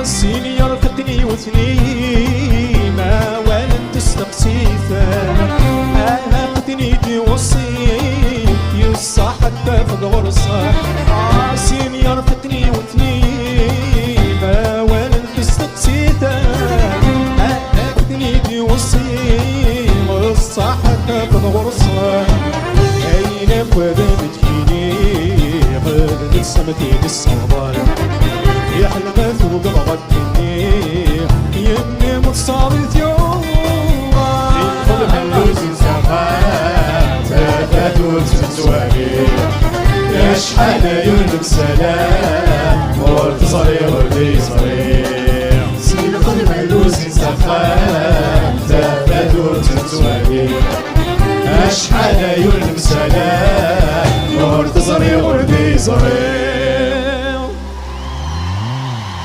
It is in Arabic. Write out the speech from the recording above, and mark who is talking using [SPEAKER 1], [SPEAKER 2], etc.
[SPEAKER 1] سينيور فتني وثني ما ولن تستقسيفا فتني دي وصيف يوصى حتى في الغرصة سينيور فتني وثني ما ولن تستقسيفا فتني دي وصيف يوصى حتى في الغرصة أين فدمت فيني غدت سمتي للصبر يحلم ثوب بغدني يمي متصابت يوم
[SPEAKER 2] يدخل ملوز زمان تفات وتتوالي يا شحال يولك سلام ورد صريح وردي صريح يدخل ملوز زمان تفات وتتوالي يا شحال يولك سلام ورد صريح وردي صريح